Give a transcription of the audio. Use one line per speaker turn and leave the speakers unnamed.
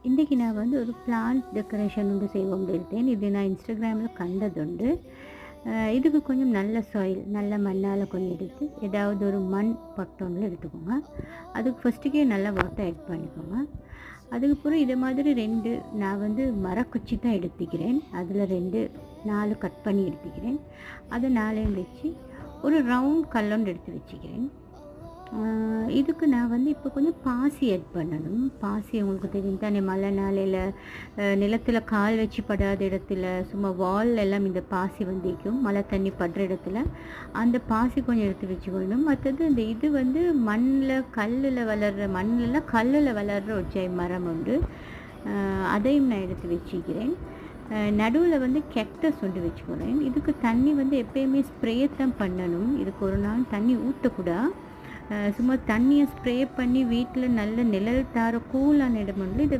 இன்றைக்கி நான் வந்து ஒரு பிளான்ட் டெக்கரேஷன் வந்து செய்வோம் எடுத்தேன். இது நான் இன்ஸ்டாகிராமில் கண்டதுண்டு. இதுக்கு கொஞ்சம் நல்ல சாயில், நல்ல மண்ணால் கொஞ்சம் எடுத்து ஏதாவது ஒரு மண் பட்டோன்ல எடுத்துக்கோங்க. அதுக்கு ஃபஸ்ட்டுக்கே நல்லா வாட்டர் ஆட் பண்ணிக்கோங்க. அதுக்கப்புறம் இதை மாதிரி 2 நான் வந்து மரக்குச்சி தான் எடுத்துக்கிறேன். அதில் 2 4 கட் பண்ணி எடுத்துக்கிறேன். அதை 4யும் வச்சு ஒரு ரவுண்ட் கல்லொண்டு எடுத்து வச்சுக்கிறேன். இதுக்கு நான் வந்து இப்போ கொஞ்சம் பாசி ஆட் பண்ணணும். பாசி உங்களுக்கு தெரியும் தானே, மழை நாளையில் நிலத்தில் கால் வச்சு படாத இடத்துல சும்மா வால் எல்லாம் இந்த பாசி வந்திக்கும். மழை தண்ணி படுற இடத்துல அந்த பாசி கொஞ்சம் எடுத்து வச்சுக்கணும். மற்றது இந்த இது வந்து கல்லில் வளர்கிற ஒரு மரம் உண்டு. அதையும் நான் எடுத்து வச்சுக்கிறேன். நடுவில் வந்து கேக்டஸ் வந்து வச்சுக்கிறேன். இதுக்கு தண்ணி வந்து எப்பயுமே ஸ்ப்ரே தான் பண்ணணும். இதுக்கு ஒரு நாள் தண்ணி ஊற்றக்கூடாது. சும்மா தண்ணியை ஸ்ப்ரே பண்ணி வீட்டில் நல்ல நிழல் தார கூலான இடம் வந்து இதை